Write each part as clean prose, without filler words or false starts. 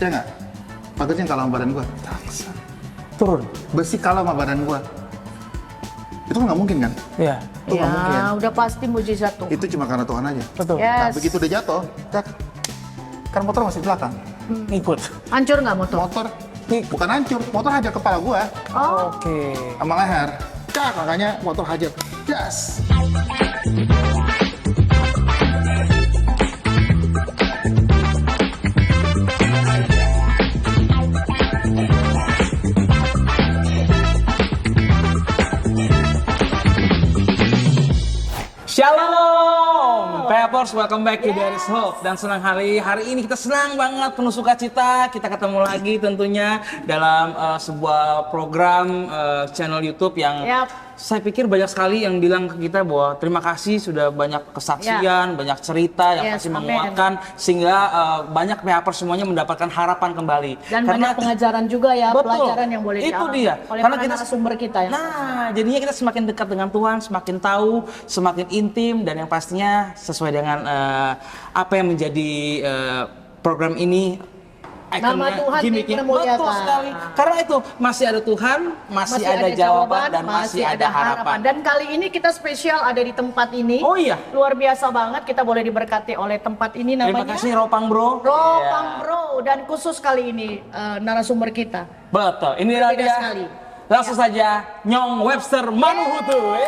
Percaya nggak? Patutnya kalah sama badan gua. Turun. Besi kalah sama badan gua. Itu kan nggak mungkin kan? Iya. Itu nggak mungkin. Ya, udah pasti mujizat tuh. Itu cuma karena Tuhan aja. Betul. Yes. Nah, begitu udah jatuh, tak, kan motor masih di belakang. Ngikut. Hancur nggak motor? Motor bukan hancur, motor hajar kepala gua Oh, Oke. sama leher. Cak, makanya motor hajar. Jas. Shalom, Peppers, welcome back to There is Hope. Dan senang hari ini kita senang banget, penuh sukacita. Kita ketemu lagi tentunya dalam sebuah program channel YouTube yang saya pikir banyak sekali yang bilang ke kita bahwa terima kasih sudah banyak kesaksian, banyak cerita yang pasti menguatkan sehingga banyak Peppers semuanya mendapatkan harapan kembali. Dan banyak pengajaran juga ya, pelajaran yang boleh itu diambil dia. oleh Karena para kita narasumber kita ya. Nah, jadinya kita semakin dekat dengan Tuhan, semakin tahu, semakin intim, dan yang pastinya sesuai dengan apa yang menjadi program ini. Nama Tuhan dipermuliakan. Betul sekali. Karena itu masih ada Tuhan, masih ada jawaban, dan masih ada harapan. Dan kali ini kita spesial ada di tempat ini. Oh iya. Luar biasa banget, kita boleh diberkati oleh tempat ini namanya. Terima kasih Ropang Bro. Ropang Bro, dan khusus kali ini narasumber kita. Betul. Ini dia. Sekali. Langsung saja Nyong Webster Manuhutu.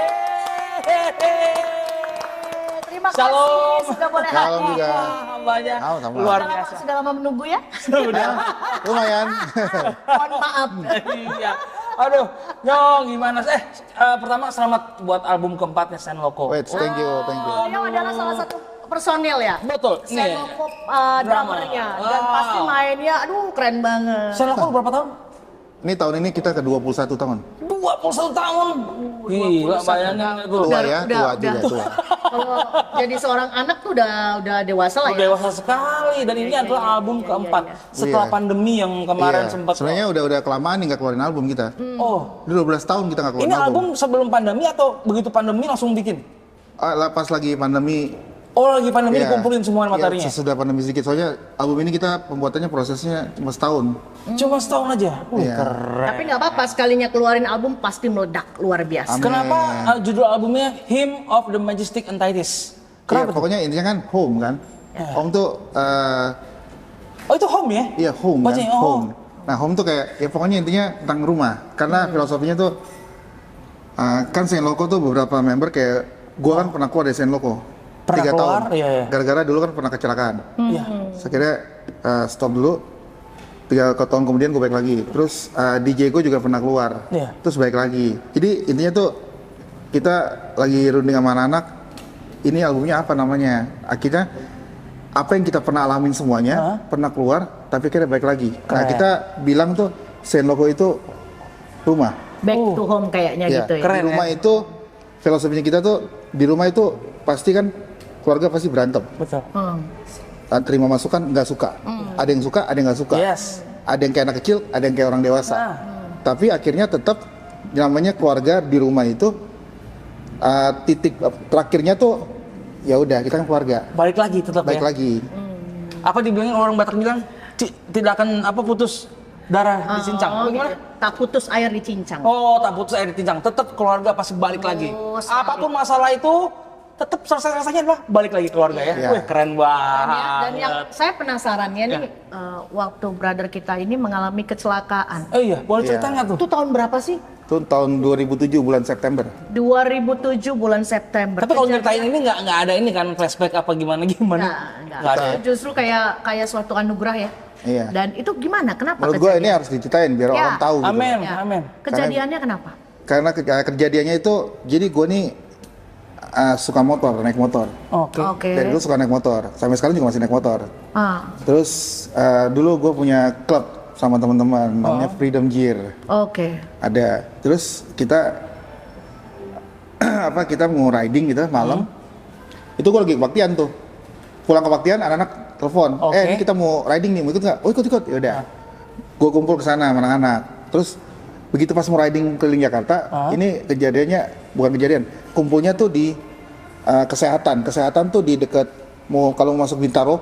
Terima Shalom. kasih sudah boleh Shalom hadir. juga. Hambanya Sama-sama. luar Sudah lama- biasa. Sudah lama menunggu ya? Sudah. Lumayan. Mohon maaf. Iya. Aduh, Nyong gimana sih? Pertama selamat buat album keempatnya Sen Loko. Wait, thank you. Beliau adalah salah satu personil ya. Betul. Sen Nih. Loko drummernya dan pasti mainnya aduh keren banget. Sen Loko berapa tahun? Ini tahun ini kita ke 21 tahun. 21 tahun. Gila bayangin itu. Tua ya, tua udah. juga tua. Kalau jadi seorang anak tuh udah dewasa lah Udah ya. dewasa sekali dan ini adalah album keempat setelah Iya. pandemi yang kemarin Iya. sempat. Sebenarnya udah kelamaan nih nggak keluarin album kita. Oh, Udah 12 tahun kita nggak keluarin ini album sebelum pandemi atau begitu pandemi langsung bikin? Pas lagi pandemi. Oh, lagi pandemi Iya. dikumpulin semua materinya. Sesudah pandemi sedikit. Soalnya album ini kita pembuatannya prosesnya cuma setahun. Cuma setahun aja. Iya. Keren. Tapi nggak apa-apa sekalinya keluarin album pasti meledak luar biasa. Amin. Kenapa judul albumnya Hymn of the Majestic Entities? Iya, Kenapa tuh? pokoknya intinya kan home kan. Home tuh Oh, itu home ya? iya home kan. Bacanya, oh. Home. Nah, home tuh kayak ya pokoknya intinya tentang rumah. Karena filosofinya tuh kan Saint Loco tuh beberapa member kayak gua kan pernah keluar dari Saint Loco. Pernah 3 keluar? tahun. Iya. Gara-gara dulu kan pernah kecelakaan. Iya. Akhirnya stop dulu. 3 tahun kemudian gue balik lagi. Terus DJ gue juga pernah keluar. Iya. Terus balik lagi. Jadi intinya tuh kita lagi runding sama anak-anak. Ini albumnya apa namanya? Akhirnya apa yang kita pernah alamin semuanya, pernah keluar, tapi kita balik lagi. Nah Keren. kita bilang tuh Saint Loco itu rumah. Back to home kayaknya Iya. gitu ya. Keren. Di rumah itu filosofinya kita tuh di rumah itu pasti kan keluarga pasti berantem. Betul. Terima masukan nggak suka. Ada yang suka, ada yang nggak suka. Yes. Ada yang kayak anak kecil, ada yang kayak orang dewasa. Tapi akhirnya tetap namanya keluarga di rumah itu titik terakhirnya tuh ya udah kita kan keluarga. Balik lagi tetap Baik ya. lagi. Apa dibilangin orang Batak bilang tidak akan putus darah di cincang. Oh, Gimana? gitu. Tak putus air di cincang. Oh, tak putus air di cincang. Tetap keluarga pasti balik lagi. sekali. Apapun masalah itu, tetap selesai-selesainya adalah balik lagi keluarga ya. Iya. Wih, keren banget. Dan yang saya penasarannya nih, waktu brother kita ini mengalami kecelakaan. Oh iya, boleh Iya. cerita nggak tuh? Itu tahun berapa sih? Itu tahun 2007 bulan September. 2007 bulan September. Tapi kalau nyeritain ini nggak ada ini kan flashback apa gimana? Nggak ada. ada. Justru kayak suatu anugerah ya. Iya. Dan itu gimana? Kenapa Menurut gue ini harus diceritain biar Ya. orang tahu gitu. Amin, Ya. amin. Kejadiannya kenapa? Karena kejadiannya itu jadi gue nih suka motor, naik motor. Oke. Oke. Dari dulu suka naik motor. Sampai sekarang juga masih naik motor. Ah, Terus dulu gue punya klub sama teman-teman namanya Freedom Gear. oke. Ada. Terus kita kita mau riding gitu malam. Itu gue lagi kebaktian tuh. Pulang kebaktian anak-anak telepon. Oke. Ini kita mau riding nih, mau ikut nggak? Oh ikut. Ya udah. Gue kumpul ke sana sama anak-anak. Terus begitu pas mau riding keliling Jakarta, ini kejadiannya bukan kejadian. Kumpulnya tuh di kesehatan tuh di dekat kalau mau masuk Bintaro.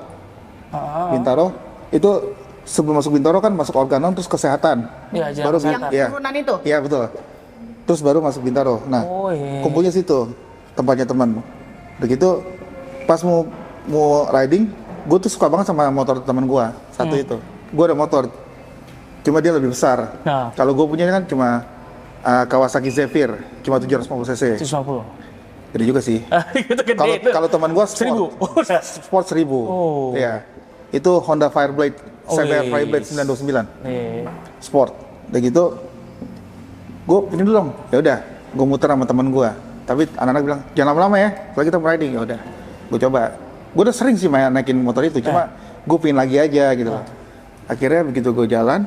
Bintaro itu sebelum masuk Bintaro kan masuk Organon terus kesehatan. Iya, jalan baru kesehatan. ya. Turunan itu? Iya betul. Terus baru masuk Bintaro. Nah, Oh, iya. kumpulnya situ tempatnya teman. Begitu pas mau riding, gue tuh suka banget sama motor teman gue satu itu. Gue ada motor, cuma dia lebih besar. Nah. Kalau gue punya kan cuma Kawasaki Zephyr, cuma 750 cc. 150. Gede juga sih. Itu gede Kalau itu. kalau teman gue 1000. Sport 1000. Oh. Iya. Itu Honda Fireblade, Oh, CBR iya. Fireblade 929 Iya. Sport. Udah gitu, gue ini dulu dong. Ya udah, gue muter sama teman gue. Tapi anak-anak bilang jangan lama-lama ya, kalau kita riding. Ya udah, gue coba. Gue udah sering sih naikin motor itu, cuma gue pingin lagi aja gitu loh. Akhirnya begitu gue jalan,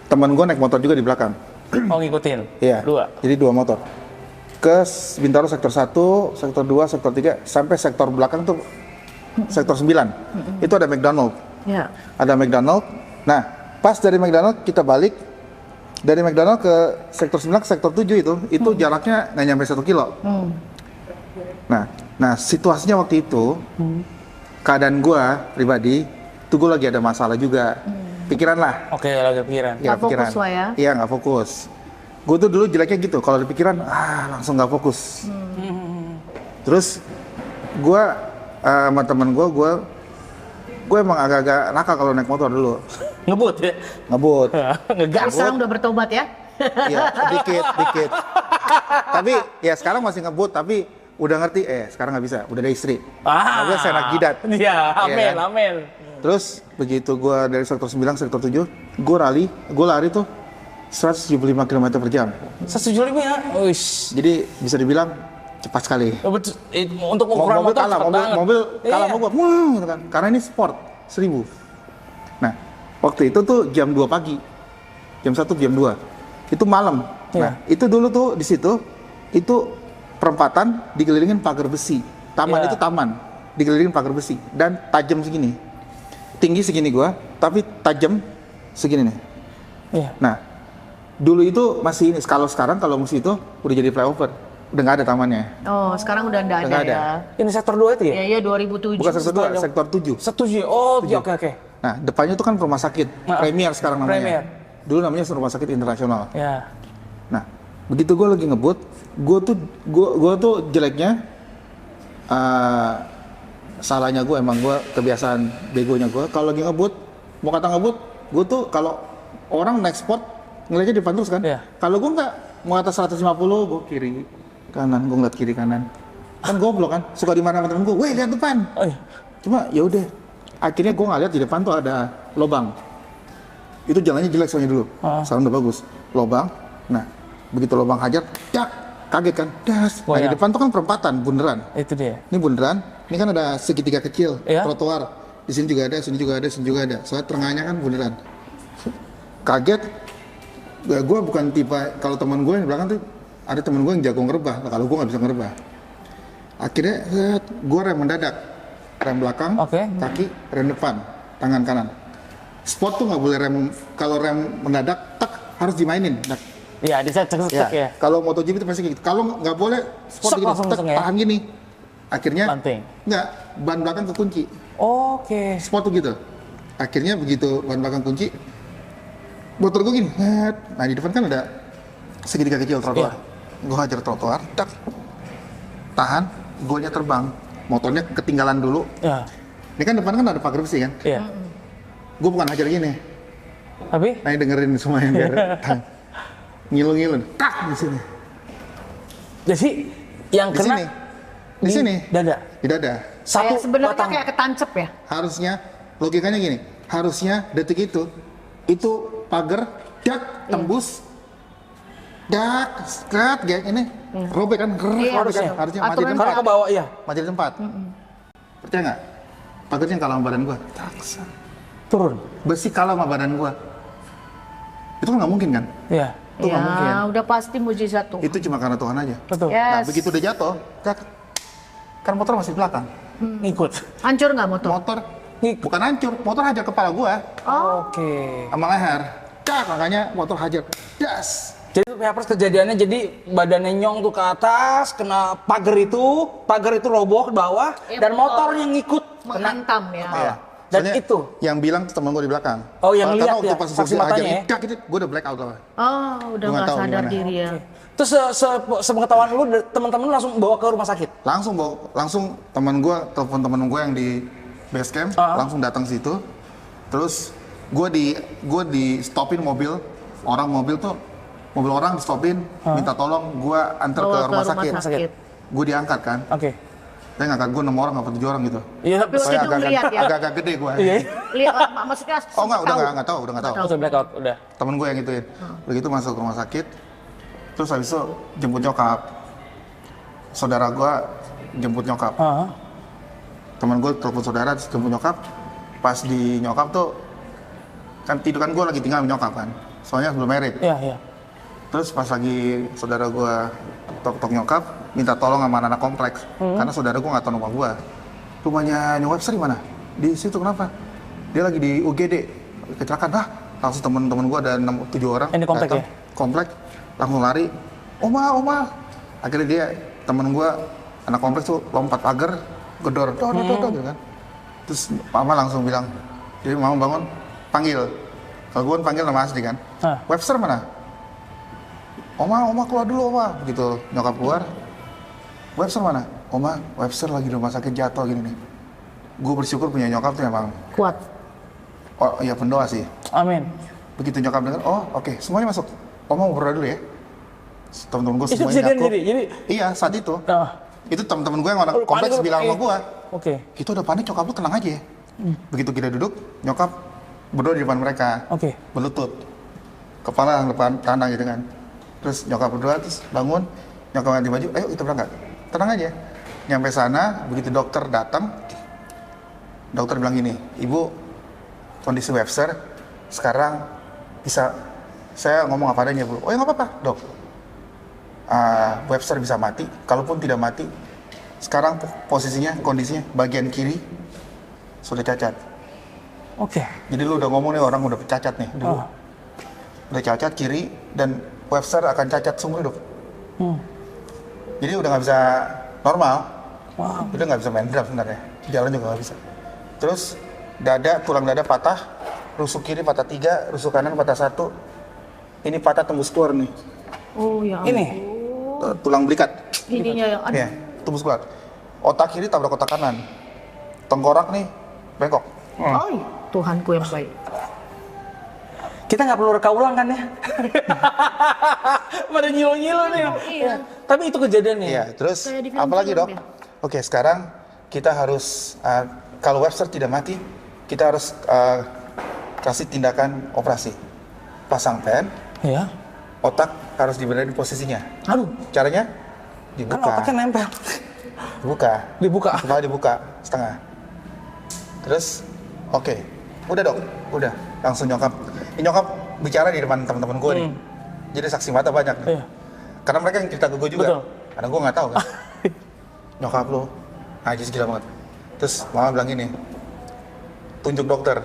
teman gue naik motor juga di belakang. Oh, ngikutin. Iya. Dua. Jadi 2 motor. Ke Bintaro sektor 1, sektor 2, sektor 3, sampai sektor belakang tuh sektor 9. Itu ada McDonald. Ya. Ada McDonald. Nah, pas dari McDonald kita balik dari McDonald ke sektor 9 ke sektor 7 itu jaraknya nggak nyampe 1 kilo. Nah, situasinya waktu itu keadaan gua pribadi tuh gua lagi ada masalah juga. Pikiran lah. Oke, lagi pikiran. Ya, Nggak fokus lah ya. Iya, nggak fokus. Gue tuh dulu jeleknya gitu, kalau di pikiran, langsung nggak fokus. Terus, gue sama temen gue emang agak-agak nakal kalau naik motor dulu. Ngebut ya? Ngebut. Ngegas. Sekarang udah bertobat ya? Iya, dikit. Tapi, ya sekarang masih ngebut, tapi udah ngerti, sekarang nggak bisa, udah ada istri. Nggak bisa saya enak jidat. Iya, amin, kan? amin. Terus, begitu gue dari sektor 9, sektor 7, gue lari tuh 175 km per jam. 175 ya? Wish. Jadi bisa dibilang cepat sekali. Untuk ukuran Mobil motor kalah, cepet banget. mobil kalah Iya. sama gua, wah, gitu kan. Karena ini sport 1000. Nah, waktu itu tuh jam 2 pagi, jam 1, jam 2, itu malam. Iya. Nah, itu dulu tuh di situ, itu perempatan dikelilingin pagar besi. Taman Iya. itu taman, dikelilingin pagar besi dan tajam segini, tinggi segini gua, tapi tajam segini nih. Iya. Nah, dulu itu masih ini, kalau sekarang kalau musim itu udah jadi flyover, udah nggak ada tamannya. Oh, sekarang udah nggak Udah ada nggak ada. ya. Ini sektor 2 itu ya? Iya, 2007. Bukan sektor 2, sektor 7. Setuju. Oh, iya, oke. Nah, depannya itu kan rumah sakit, Premier sekarang namanya. Premier. Dulu namanya rumah sakit internasional. Ya. Nah, begitu gue lagi ngebut, gue tuh jeleknya, salahnya gue emang gue kebiasaan begonya gue. Kalau lagi ngebut, mau kata ngebut, gue tuh kalau orang naik sport ngeliatnya depan terus kan. Iya. Kalau gue nggak mau atas 150, gue kiri kanan, gue ngeliat kiri kanan. Kan goblok kan, suka dimarahin sama temen gue, weh lihat depan. Oh, iya. Cuma ya udah, akhirnya gue ngeliat di depan tuh ada lobang. Itu jalannya jelek soalnya dulu, sekarang udah bagus. Lobang, nah begitu lobang hajar, dak, kaget kan, das. Oh, Nah di iya. depan tuh kan perempatan, bundaran. Itu dia. Ini bundaran, ini kan ada segitiga kecil, Iya. trotoar. Di sini juga ada, sini juga ada, sini juga ada. Soalnya tengahnya kan bundaran. Kaget, ya gue bukan tipe, kalau teman gue yang di belakang tuh, ada teman gue yang jago ngerebah, nah, kalau gue nggak bisa ngerebah. Akhirnya gue rem mendadak, rem belakang, Oke. kaki, rem depan, tangan kanan. Sport tuh nggak boleh rem, kalau rem mendadak, tak harus dimainin. Dak. Iya, di cek ya. Kalau MotoGP itu pasti kayak gitu. Kalau nggak boleh sport Sok gini, langsung tek, langsung ya? tahan gini. Akhirnya Banting. nggak, ban belakang kekunci. Oke. Sport tuh gitu. Akhirnya begitu ban belakang kunci, motor gue gini. Nah di depan kan ada segitiga kecil trotoar. Gue hajar trotoar, tak, tahan, golnya terbang. Motornya ketinggalan dulu. Ya. Ini kan depan kan ada pagar besi kan. Iya. Gue bukan hajar gini. Tapi Nah dengerin semua yang biar ngilu-ngilu, tak di sini. jadi yang Di kena sini. Di sini. dada. Di dada. Satu Kayak sebenarnya batang. kayak ketancep ya. Harusnya logikanya gini, harusnya detik itu pagar dak tembus dak skat kayak ini robek kan, Iya, robek kan, betul. harusnya mati di Aturan tempat, Karena ke bawah iya. mati di tempat. Percaya nggak? Pagarnya kalah sama badan gua. Taksa. Turun. Besi kalah sama badan gua. Itu kan nggak mungkin kan? Iya. Itu nggak mungkin. Ya, udah pasti mujizat tuh. Itu cuma karena Tuhan aja. Betul. Nah Yes. begitu udah jatuh, dak, kan motor masih di belakang. Ngikut. Hancur nggak motor? Motor bukan hancur, motor hajar kepala gua Oke. sama leher. Dak, makanya motor hajar. Das. Jadi Peppers kejadiannya jadi badannya nyong tuh ke atas, kena pagar itu roboh ke bawah, Iya, dan motor motornya ngikut kena Menghantam ya. Iya. Dan Soalnya itu? yang bilang teman gue di belakang. Oh, yang Karena lihat waktu ya, pas saksi gue matanya ajar, ya? dak gitu, gue udah black out lah. Oh, udah Gua nggak nggak tahu sadar gimana. diri ya. Terus sepengetahuan lu, teman-teman lu langsung bawa ke rumah sakit? Langsung teman gue, telepon teman gue yang di base camp, langsung datang situ. Terus gue di stopin mobil orang di stopin, minta tolong gue antar Bawa ke ke rumah rumah sakit. sakit. Gue diangkat kan, Oke. saya ngangkat gue 6 orang apa 7 orang gitu. Iya, Tapi waktu Soalnya itu ngeliat ya? agak gede gue. iya. Lihat, maksudnya Oh enggak, tahu. udah nggak tahu. Udah blackout, udah. Temen gue yang gituin. Begitu masuk ke rumah sakit, terus habis itu jemput nyokap. Saudara gue jemput nyokap. Temen gue telepon saudara, terus jemput nyokap. Pas di nyokap tuh, kan tidur kan gue lagi tinggal sama nyokap kan. Soalnya belum married. Iya, iya. Terus pas lagi saudara gue tok nyokap, minta tolong sama anak kompleks. Karena saudara gue nggak tahu rumah gue. Rumahnya nyokap di mana? Di situ, kenapa? Dia lagi di UGD, kecelakaan. Langsung temen-temen gue ada 7 orang. Yang di komplek datang, ya? Komplek, langsung lari. Oma. Akhirnya dia, temen gue, anak kompleks tuh lompat pagar, gedor, gitu kan. Terus mama langsung bilang, jadi mama bangun, panggil. Kalau gue panggil nama asli kan. Webster mana? Oma keluar dulu, Oma. Begitu nyokap keluar, Webster mana? Oma, Webster lagi di rumah sakit jatuh gini nih. Gue bersyukur punya nyokap tuh emang, Kuat. oh iya pendoa sih. Amin. Begitu nyokap dengar, oh oke, semuanya masuk. Oma mau berdoa dulu ya. Temen-temen gue Itu semuanya kejadian ngaku. jadi Iya, saat itu. Itu Temen-temen gue yang orang Oh, kompleks panik, bilang sama oke. gue, Oke. kita udah panik, nyokap lu tenang aja ya. Begitu kita duduk, nyokap berdoa di depan mereka. Oke. Berlutut. Kepala depan tanah gitu kan. Terus nyokap berdoa, terus bangun, nyokap ganti baju, ayo kita berangkat. Tenang aja. Nyampe sana, begitu dokter datang, dokter bilang gini, Ibu, kondisi Webster sekarang bisa, saya ngomong apa adanya, Bu. Oh ya nggak apa-apa, dok. Webster bisa mati, kalaupun tidak mati, sekarang posisinya, kondisinya, bagian kiri sudah cacat. Oke. Jadi lu udah ngomong nih, orang udah cacat nih dulu. Udah cacat kiri, dan Webster akan cacat seumur hidup. Jadi udah nggak bisa normal. Wow. Udah nggak bisa main drum sebenarnya. Jalan juga nggak bisa. Terus tulang dada patah, rusuk kiri patah 3, rusuk kanan patah 1. Ini patah tembus keluar nih. Oh ya. Ini? Tulang belikat. Ininya ya. Aduh. Iya, tembus keluar. Otak kiri tabrak otak kanan. Tengkorak nih, bengkok. Oh, Tuhanku yang baik. Kita nggak perlu reka ulang kan ya? Pada nyilu-nyilu nih. Iya. Tapi itu kejadiannya. Iya, terus Kayak di film-film apalagi dok? ya? Oke, sekarang kita harus, kalau Webster tidak mati, kita harus kasih tindakan operasi. Pasang pen, Iya. otak harus diberada di posisinya. Aduh, Caranya? kan Dibuka, otaknya nempel. dibuka, Dibuka. kepala dibuka, setengah. Terus, oke, udah dok, udah. Langsung nyokap bicara di depan teman-teman gue nih. Jadi saksi mata banyak nih. Iya. Karena mereka yang cerita ke gue juga. Betul. Karena gue nggak tahu kan. Nyokap lo, najis gila banget. Terus mama bilang gini, tunjuk dokter.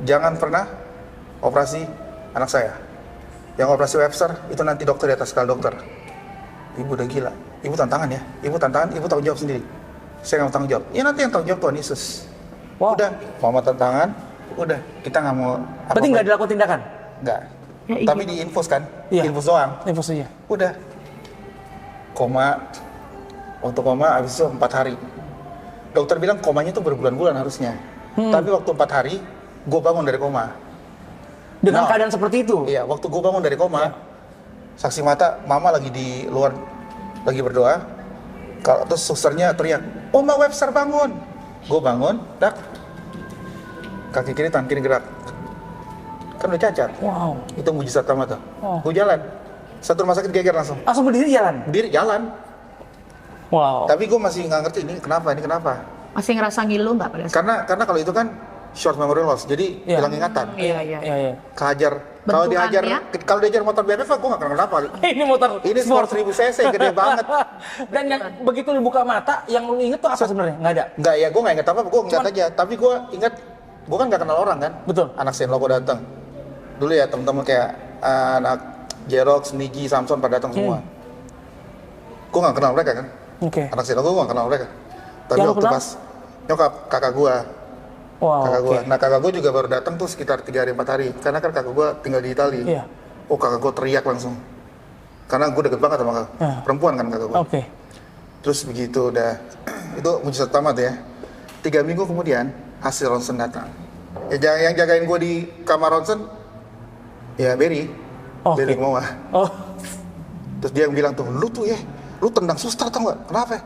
Jangan pernah operasi anak saya. Yang operasi Webster, itu nanti dokter di atas skala dokter. Ibu udah gila. Ibu tantangan ya. Ibu tanggung jawab sendiri. Saya nggak mau tanggung jawab. Ya nanti yang tanggung jawab Tuhan Yesus. Wow. Udah, mama tantangan. Udah, kita nggak mau. Berarti nggak dilakukan tindakan? Nggak. Ya, iya. Tapi diinfus kan? Iya. Infus doang. Infusnya. Udah. Koma. Waktu koma habis itu 4 hari. Dokter bilang komanya itu berbulan-bulan harusnya. Tapi waktu 4 hari, gue bangun dari koma. Dengan Nah. keadaan seperti itu? Iya, waktu gue bangun dari koma, saksi mata, mama lagi di luar, lagi berdoa. Terus susternya teriak, Oma Webster bangun. Gue bangun, kaki kiri, tangan kiri gerak. Kan udah cacat. Wow. Itu mujizat pertama tuh. Oh. Gue jalan. Satu rumah sakit geger langsung. Langsung berdiri jalan? Berdiri jalan. Wow. Tapi gue masih nggak ngerti ini kenapa. Masih ngerasa ngilu nggak pada saat? Karena kalau itu kan short memory loss, jadi Iya. hilang ingatan. Iya. Iya, iya. Kehajar. Kalau diajar motor BMX, gue nggak kenapa. Ini motor Ini sport 1000 cc, gede banget. Dan yang begitu lu buka mata, yang lu inget tuh apa sebenarnya? Nggak ada? Nggak ya, gue nggak inget apa, gue ngeliat aja. Tapi gue inget, gue kan nggak kenal orang kan. Betul. Anak Senloko datang. Dulu ya teman-teman kayak anak Jerox, Niji, Samson pada datang semua. Gue nggak kenal mereka kan. Oke. Anak Senloko gue nggak kenal mereka. Tapi Yang lu waktu kenal? pas Nyokap, kakak gua. Wow, Kakak gua. oke. Nah, kakak gua juga baru datang tuh sekitar 3 hari 4 hari. Karena kan kakak gua tinggal di Itali. Iya. Oh, kakak gua teriak langsung. Karena gua deket banget sama kakak. Ya. Perempuan kan kakak gua. Oke. Terus begitu udah, itu mujizat pertama tuh ya. 3 minggu kemudian hasil ronsen datang. Ya, yang jagain gue di kamar ronsen, ya Berry, Oke. Berry Moa. Oh, Terus dia yang bilang tuh, lu tuh ya, lu tendang suster tau nggak? Kenapa?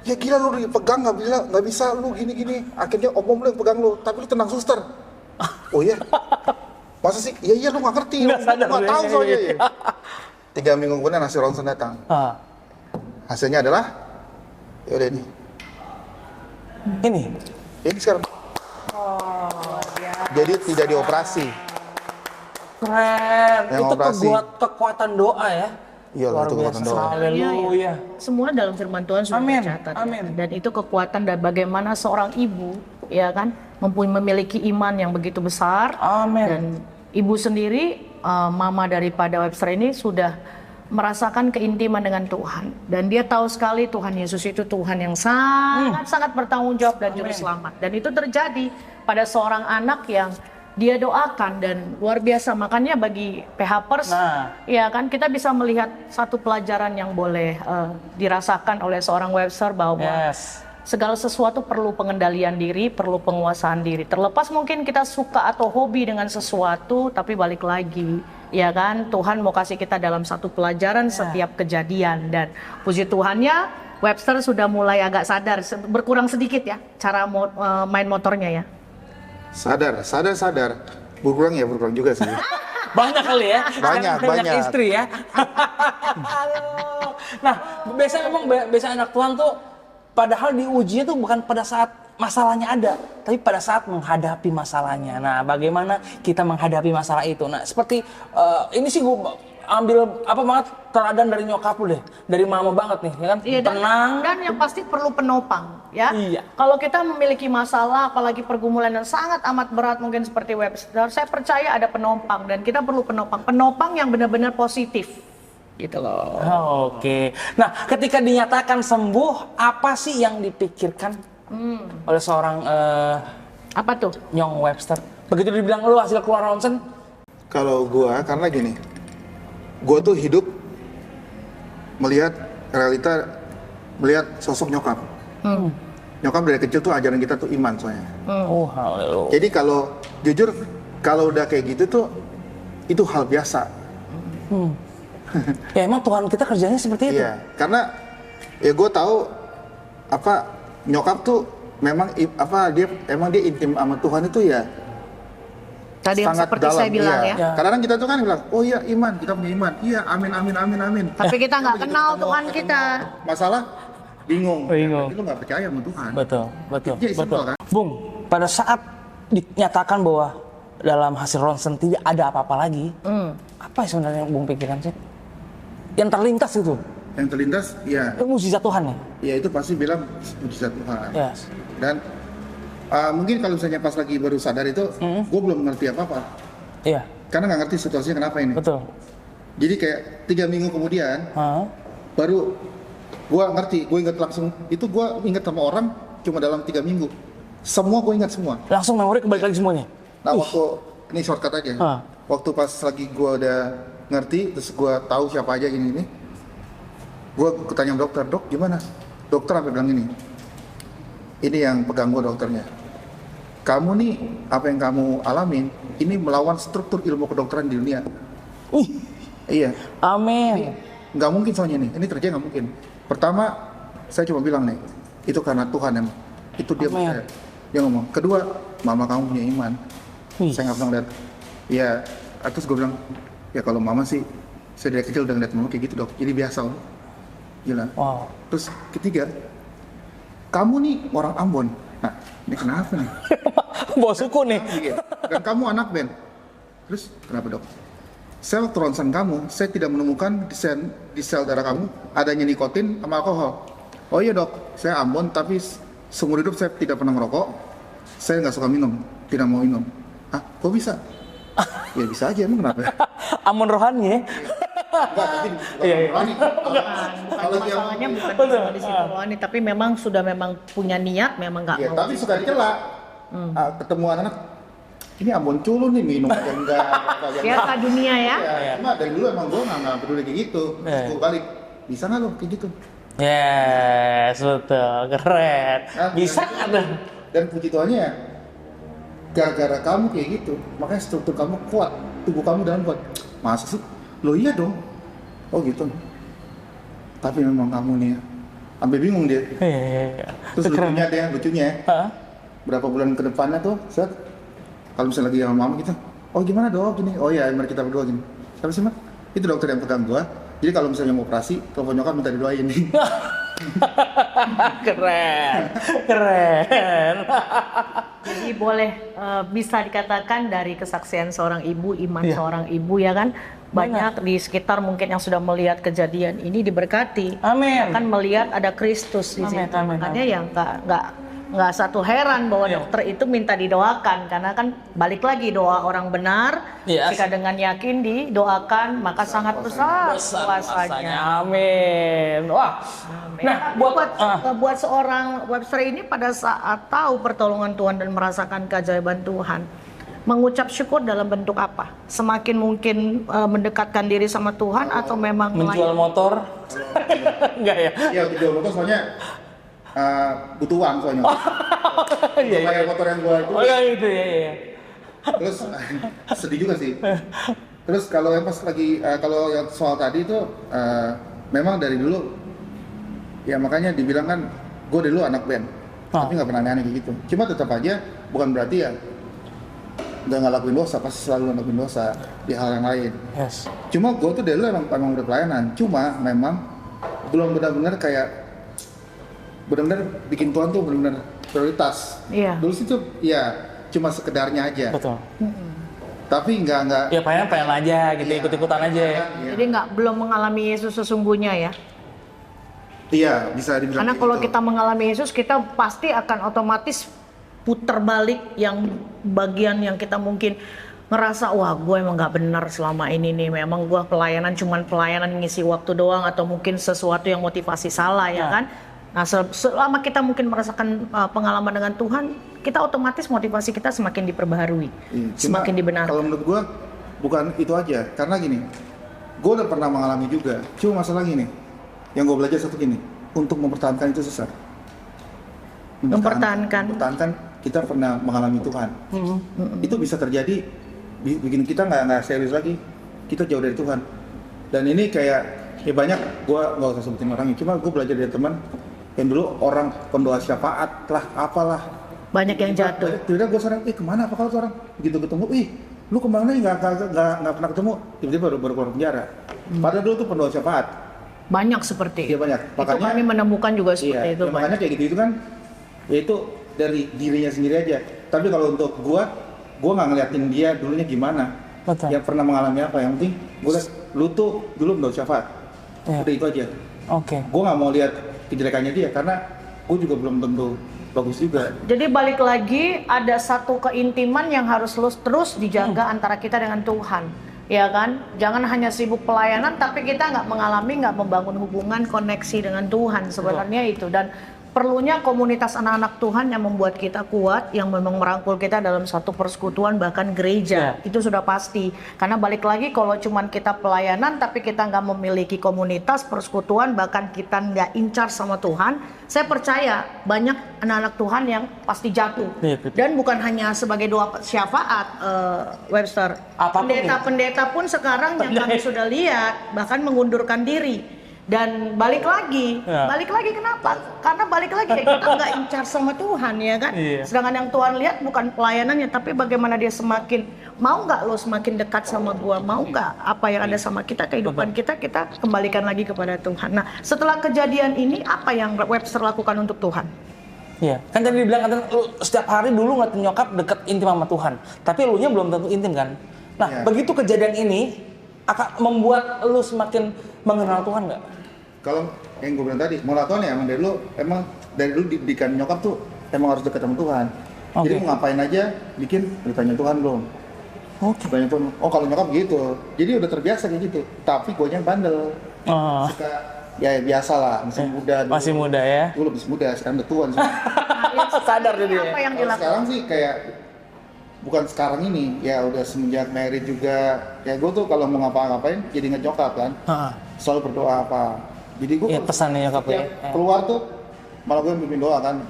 Ya gila lu dipegang nggak bisa lu gini-gini. Akhirnya om lu yang pegang lu, tapi lu tendang suster. Oh iya? Masa sih? Iya lu nggak ngerti, lu Nggak sadar, nggak tahu iya, soalnya iya. ya. 3 minggu kemudian hasil ronsen datang. ah. Hasilnya adalah, ya udah ini. Ini sekarang. Jadi tidak dioperasi. Keren. Yang Itu operasi. kekuatan doa ya. Iya, Luar itu kekuatan biasa. doa. Haleluya. Semua dalam firman Tuhan sudah Amin, tercatat. amin. Dan itu kekuatan dan bagaimana seorang ibu, ya kan, memiliki iman yang begitu besar. Amin. Dan ibu sendiri, mama daripada Webster ini sudah merasakan keintiman dengan Tuhan. Dan dia tahu sekali Tuhan Yesus itu Tuhan yang sangat bertanggung jawab dan juru selamat. Dan itu terjadi pada seorang anak yang dia doakan dan luar biasa. Makanya bagi PHPers, ya kan, kita bisa melihat satu pelajaran yang boleh dirasakan oleh seorang Webster bahwa segala sesuatu perlu pengendalian diri, perlu penguasaan diri. Terlepas mungkin kita suka atau hobi dengan sesuatu, tapi balik lagi, ya kan, Tuhan mau kasih kita dalam satu pelajaran setiap kejadian. Dan puji Tuhannya, Webster sudah mulai agak sadar, berkurang sedikit ya, cara main motornya ya. Sadar. Berkurang juga sih. Banyak kali ya. Banyak. Istri ya. Nah, biasa anak Tuhan tuh padahal diujinya tuh bukan pada saat masalahnya ada, tapi pada saat menghadapi masalahnya. Nah, bagaimana kita menghadapi masalah itu? Nah, seperti ini sih gue ambil banget teladan dari nyokap lu deh, dari mama banget nih, ya kan? Iya, tenang. Dan yang pasti perlu penopang, ya. Iya. Kalau kita memiliki masalah, apalagi pergumulan yang sangat amat berat mungkin seperti Webster, saya percaya ada penopang dan kita perlu penopang yang benar-benar positif, gitu loh. Oke. Nah, ketika dinyatakan sembuh, apa sih yang dipikirkan oleh seorang Apa tuh? Nyong Webster? Begitu dibilang lu hasil keluar ronsen? Kalau gua, karena gini, gua tuh hidup melihat sosok nyokap. Nyokap dari kecil tuh ajaran kita tuh iman soalnya. Oh, haleluya. Jadi kalau jujur, kalau udah kayak gitu tuh, itu hal biasa. Ya emang Tuhan kita kerjanya seperti itu. Iya, karena ya gue tahu nyokap tuh memang dia intim sama Tuhan itu ya. Tadi yang sangat seperti dalam, saya bilang iya. ya. Kadang-kadang kita tuh kan bilang, oh iya iman, kita punya iman, iya amin. Tapi kita nggak Begitu kenal ketemu Tuhan kita. Masalah bingung. Bingung. Itu nggak percaya sama Tuhan. Betul. Jadi simpel, kan? Bung, pada saat dinyatakan bahwa dalam hasil ronsen tidak ada apa-apa lagi, apa yang sebenarnya Bung pikirkan sih? Yang terlintas itu? Yang terlintas, ya. Itu mukjizat Tuhan ya? Ya itu pasti bilang mujizat Tuhan. Yes. Dan mungkin kalau misalnya pas lagi baru sadar itu, gue belum ngerti apa-apa. Iya. Karena nggak ngerti situasinya kenapa ini. Betul. Jadi kayak 3 minggu kemudian, baru gue ngerti, gue inget langsung. Itu gue inget sama orang cuma dalam 3 minggu. Semua gue ingat semua. Langsung memori kembali lagi semuanya? Nah waktu, ini shortcut aja. Waktu pas lagi gue udah ngerti, terus gue tahu siapa aja ini. Gue ketanya dokter, dok gimana? Dokter apa bilang ini? Ini yang pegang gue dokternya. Kamu nih, apa yang kamu alamin, ini melawan struktur ilmu kedokteran di dunia. Iya. Amin. Nggak mungkin soalnya nih, ini terjadi nggak mungkin. Pertama, saya cuma bilang nih, itu karena Tuhan emang. Itu dia percaya. Dia ngomong. Kedua, mama kamu punya iman. Saya nggak pernah lihat. Ya, terus gue bilang, ya kalau mama sih, saya dari kecil udah ngeliat mama kayak gitu dok. Jadi biasa om. Gila. Wow. Terus ketiga, kamu nih orang Ambon. Nah, ini kenapa nih? Bawa suku nih. Dan kamu anak band. Terus kenapa dok? Sel ronsen kamu, saya tidak menemukan di sel darah kamu adanya nikotin sama alkohol. Oh iya dok, saya Ambon tapi seumur hidup saya tidak pernah merokok. Saya nggak suka minum, tidak mau minum. Hah, kok bisa? Ya bisa aja, emang kenapa? Amun rohani ya. Enggak, tapi Iya, iya. rohani. Bukan masalahnya bukan masalah di situ rohani, tapi memang sudah punya niat, memang nggak Iya, mau. tapi suka dicela. Ketemu anak-anak, ini Ambon culun nih minum aja enggak. Biasa dunia ya. Ya, cuma dari dulu emang gue nggak peduli kayak gitu. Terus gue balik, bisa nggak lo kayak gitu? Yes, betul, keren. Nah, Bisa dan- ada. Dan puji Tuhannya ya, gara-gara kamu kayak gitu, makanya struktur kamu kuat, tubuh kamu dalam kuat. Masa sih? Lo iya dong. Oh gitu. Tapi memang kamu nih ya, sampai bingung dia. Iya. Terus lucunya ya, Hah? berapa bulan ke depannya tuh, set, kalau misalnya lagi sama mama gitu, oh gimana dok gini, oh ya mari kita berdua gini. Siapa sih mak? Itu dokter yang pegang gua. Jadi kalau misalnya mau operasi, telepon nyokap minta didoain nih. Keren, keren. Jadi boleh bisa dikatakan dari kesaksian seorang ibu, iman Iya. seorang ibu ya kan, banyak di sekitar mungkin yang sudah melihat kejadian ini diberkati. Amin. Kan melihat ada Kristus di Amin, situ. amin, Makanya ya nggak satu heran bahwa Iya. dokter itu minta didoakan karena kan balik lagi doa orang benar Yes. jika dengan yakin didoakan maka sangat besar kuasanya. Amin. Wah. Nah, buat seorang Webster ini pada saat tahu pertolongan Tuhan dan merasakan keajaiban Tuhan, mengucap syukur dalam bentuk apa? Semakin mungkin mendekatkan diri sama Tuhan atau memang menjual motor? Enggak ya? Iya, untuk jual motor soalnya butuh uang soalnya. Iya, iya. Bayar motor yang gua itu. Oh ya itu ya, ya. Terus sedih juga sih. Terus kalau yang pas lagi kalau yang soal tadi itu memang dari dulu ya makanya dibilang kan gue dulu anak band, tapi nggak pernah aneh-aneh kayak gitu. Cuma tetap aja bukan berarti ya udah nggak lakuin dosa, pasti selalu lakuin dosa di hal yang lain. Yes. Cuma gue tuh dari dulu emang udah pelayanan, cuma memang belum benar-benar kayak benar-benar bikin Tuhan tuh benar-benar prioritas. Iya. Dulu sih tuh ya cuma sekedarnya aja. Betul. Tapi nggak Ya pengen aja gitu, Iya. ikut-ikutan aja ya. Iya. Jadi belum mengalami Yesus sesungguhnya ya. Iya, bisa dibilang Karena kayak kalau gitu. kita mengalami Yesus, kita pasti akan otomatis putar balik yang bagian yang kita mungkin ngerasa wah gue emang nggak benar selama ini nih, memang gue pelayanan cuman pelayanan ngisi waktu doang atau mungkin sesuatu yang motivasi salah ya Nah. kan. Nah selama kita mungkin merasakan pengalaman dengan Tuhan, kita otomatis motivasi kita semakin diperbaharui, Iya, cuma semakin dibenarkan. Kalau menurut gua bukan itu aja, karena gini, gua udah pernah mengalami juga. Cuma masalah gini, yang gua belajar satu gini, untuk mempertahankan itu susah. Mempertahankan kita pernah mengalami Tuhan. Itu bisa terjadi, bikin kita nggak serius lagi, kita jauh dari Tuhan. Dan ini kayak ya banyak, gua nggak usah sebutin orangnya, cuma gua belajar dari teman yang dulu orang pendoa syafaat lah, apalah. Banyak yang jatuh. Tiba-tiba gue sekarang, kemana apa kalau tuh orang? Begitu ketemu, lu kemana nih nggak pernah ketemu? Tiba-tiba baru keluar penjara. Padahal dulu tuh pendoa syafaat. Banyak seperti Iya banyak. itu kami menemukan juga seperti Iya, itu. ya, makanya kayak gitu kan, ya itu dari dirinya sendiri aja. Tapi kalau untuk gua nggak ngeliatin dia dulunya gimana. Betul. Yang pernah mengalami apa, yang penting gua liat, lu tuh dulu pendoa syafaat. Iya. Udah itu aja. Oke. Gua nggak mau lihat kejelekannya dia karena gua juga belum tentu bagus juga. Jadi balik lagi ada satu keintiman yang harus terus dijaga antara kita dengan Tuhan, ya kan? Jangan hanya sibuk pelayanan tapi kita nggak membangun hubungan koneksi dengan Tuhan sebenarnya itu. Dan perlunya komunitas anak-anak Tuhan yang membuat kita kuat, yang memang merangkul kita dalam satu persekutuan bahkan gereja. Itu sudah pasti. Karena balik lagi kalau cuman kita pelayanan tapi kita nggak memiliki komunitas persekutuan, bahkan kita nggak incar sama Tuhan, saya percaya banyak anak-anak Tuhan yang pasti jatuh. Iya, betul. Dan bukan hanya sebagai doa syafaat, Webster. Apapun Pendeta-pendeta pun sekarang yang kami sudah lihat bahkan mengundurkan diri. Dan balik lagi kenapa? Karena balik lagi ya kita nggak incar sama Tuhan ya kan. Iya. Sedangkan yang Tuhan lihat bukan pelayanannya, tapi bagaimana dia semakin mau nggak lo semakin dekat sama gua, mau nggak apa yang ada sama kita, kehidupan kita kembalikan lagi kepada Tuhan. Nah setelah kejadian ini apa yang Webster lakukan untuk Tuhan? Iya, kan tadi dibilang katanya lu setiap hari dulu ngeliatin nyokap deket intim sama Tuhan, tapi lu nya belum tentu intim kan. Nah, Iya. begitu kejadian ini akan membuat lu semakin mengenal Tuhan nggak? Kalau yang gue bilang tadi, malah Tuhan ya emang dari dulu didikan nyokap tuh emang harus dekat sama Tuhan. Oke. Jadi mau ngapain aja bikin ditanya Tuhan belum. Oke. Banyak pun, oh kalau nyokap gitu. Jadi udah terbiasa kayak gitu. Tapi gue yang bandel. Oh. Suka, ya biasa lah, masih muda. Dulu. Masih muda ya. Dulu lebih muda, sekarang udah tua. Sadar jadi. Apa yang Kalau dilakukan? sekarang sih kayak, bukan sekarang ini, ya udah semenjak married juga. Ya gue tuh kalau mau ngapa-ngapain, jadi inget nyokap kan. Selalu berdoa apa. Jadi gue Iya, pesannya nyokap ya. keluar tuh, malah gue mimpin doa kan.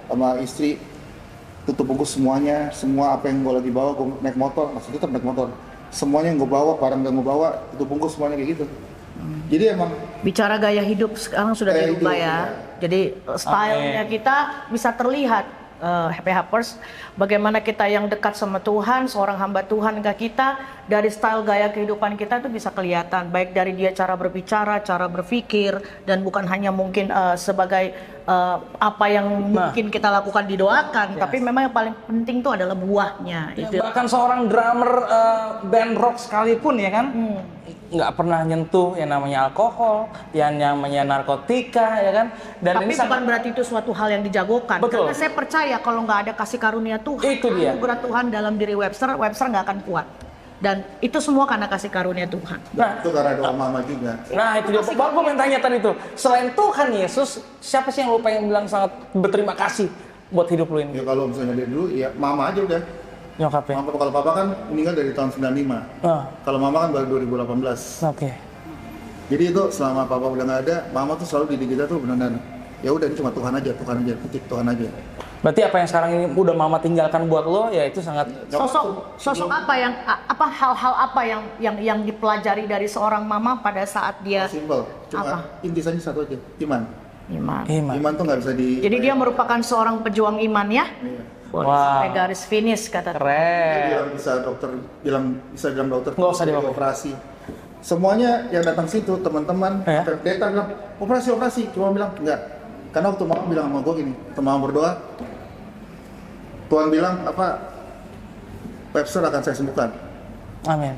Sama istri, tutup bungkus semuanya, semua apa yang gue lagi bawa, gue naik motor, masih tetap naik motor. Semuanya yang gue bawa, barang yang gue bawa, tutup bungkus semuanya kayak gitu. Jadi emang Bicara gaya hidup sekarang sudah Gaya dirubah hidup, ya. ya. Jadi stylenya kita bisa terlihat Happy Hoppers, bagaimana kita yang dekat sama Tuhan, seorang hamba Tuhan ke kita, dari style gaya kehidupan kita itu bisa kelihatan, baik dari dia cara berbicara, cara berpikir, dan bukan hanya mungkin sebagai apa yang mungkin kita lakukan didoakan, tapi memang yang paling penting itu adalah buahnya. Ya, Itu. bahkan seorang drummer band rock sekalipun ya kan, nggak pernah nyentuh yang namanya alkohol, yang namanya narkotika ya kan. Dan Tapi ini bukan sangat, berarti itu suatu hal yang dijagokan. Betul. Karena saya percaya kalau nggak ada kasih karunia Tuhan, Itu dia. anugerah Tuhan dalam diri Webster nggak akan kuat. Dan itu semua karena kasih karunia Tuhan. nah, itu karena doa mama juga. nah itu dia. Bapak gue pengen tanya tadi tuh, selain Tuhan Yesus, siapa sih yang lu pengen bilang sangat berterima kasih buat hidup lu ini? Ya kalau misalnya dari dulu, ya mama aja udah. Nyokap ya? Mama, kalau papa kan meninggal dari tahun 95. Oh, Kalau mama kan baru 2018. oke. Jadi itu selama papa udah nggak ada, mama tuh selalu didik kita tuh benar-benar. Ya udah ini cuma Tuhan aja, titik Tuhan aja. Berarti apa yang sekarang ini udah mama tinggalkan buat lo, ya itu sangat Sosok apa yang hal-hal apa yang dipelajari dari seorang mama pada saat dia Simple, cuma Apa? intisannya satu aja, iman. iman. iman. Iman tuh nggak bisa di. Jadi dia merupakan seorang pejuang iman ya. Iya. Boleh Wow. sampai garis finish kata. Dia Keren. bilang bisa bilang dokter. Nggak usah dari dibawa. operasi. Semuanya yang datang situ teman-teman, Ya. pendeta bilang operasi, cuma bilang enggak. Karena waktu mama bilang sama gue gini, waktu mama berdoa, Tuhan bilang Webster akan saya sembuhkan. Amin.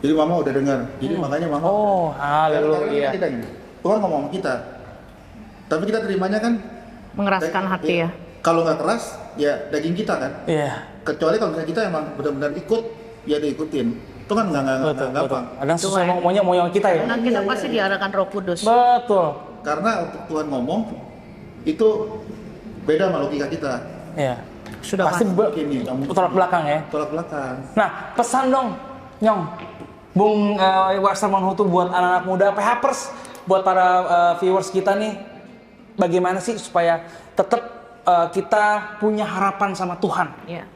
Jadi mama udah dengar. Jadi makanya mama. Oh, Karena haleluya. kita ini, Tuhan ngomong sama kita. Tapi kita terimanya kan Mengeraskan hati ya. Kalau nggak keras, ya daging kita kan. Iya. Kecuali kalau misalnya kita emang benar-benar ikut, ya diikutin. Itu kan nggak Betul, betul. gampang. Kadang susah maunya kita ya. Karena kita pasti diarahkan Roh Kudus. Betul. Karena untuk Tuhan ngomong itu beda sama logika kita. Iya. Sudah Pasti Gini, kamu tolak belakang ya. tolak belakang. Nah, pesan dong, Nyong. Bung Webster Manhutu buat anak-anak muda, PHPers, buat para viewers kita nih, bagaimana sih supaya tetap kita punya harapan sama Tuhan? Iya.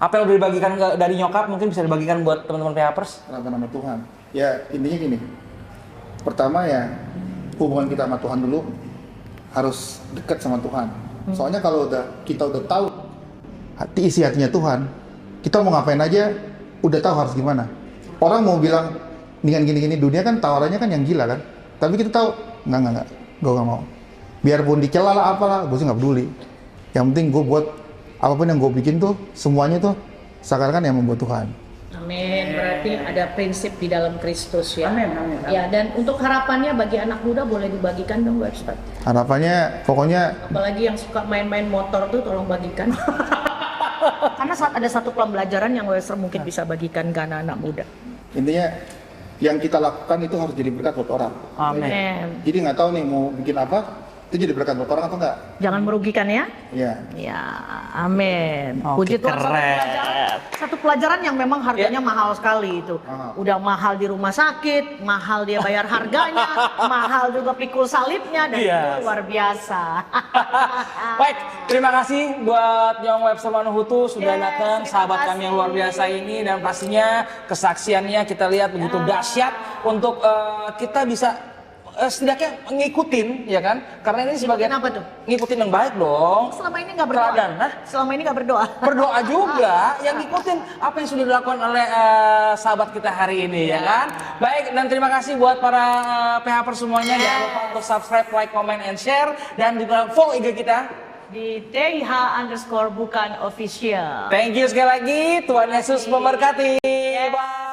Apa yang udah dibagikan dari nyokap mungkin bisa dibagikan buat teman-teman PHPers? Kenapa nama Tuhan? Ya intinya gini. Pertama ya hubungan kita sama Tuhan dulu harus dekat sama Tuhan. Soalnya kalau kita udah tahu isi hatinya Tuhan, kita mau ngapain aja udah tahu harus gimana. Orang mau bilang dengan gini-gini, dunia kan tawarannya kan yang gila kan. Tapi kita tahu enggak, gue gak mau. Biarpun dicela lah apalah, gue sih nggak peduli. Yang penting gue buat apapun yang gue bikin tuh semuanya tuh seakan-akan yang membuat Tuhan. Amin. Berarti ada prinsip di dalam Kristus ya. Amin. Ya, dan untuk harapannya bagi anak muda boleh dibagikan dong Webster. Harapannya pokoknya Apalagi yang suka main-main motor tuh tolong bagikan. Karena saat ada satu pembelajaran yang Webster mungkin bisa bagikan ke anak-anak muda. intinya yang kita lakukan itu harus jadi berkat buat orang. Amin. Amin. Jadi nggak tahu nih mau bikin apa, itu jadi berkat buat orang atau enggak. Jangan merugikan ya. Ya. Ya, amin. Oke, Puji Tuhan, keren. satu pelajaran yang memang harganya mahal sekali itu. Mahal. Udah mahal di rumah sakit, mahal dia bayar harganya, mahal juga pikul salibnya, dan Yes. itu luar biasa. Baik, terima kasih buat Nyong Webster Manhutu sudah Yes, datang, terima sahabat kasih. kami yang luar biasa ini, dan pastinya kesaksiannya kita lihat begitu dahsyat untuk kita bisa setidaknya ngikutin, ya kan? Karena ini sebagai Ngikutin apa tuh? ngikutin yang baik dong. Selama ini nggak berdoa. Teladan, hah? Selama ini nggak berdoa. Berdoa juga, yang ngikutin apa yang sudah dilakukan oleh sahabat kita hari ini, ya kan? Baik, dan terima kasih buat para PHPers semuanya. Jangan lupa untuk subscribe, like, comment, and share, dan juga follow IG kita. Di TIH_bukan official. Thank you sekali lagi. Tuhan Yesus memberkati. Bye.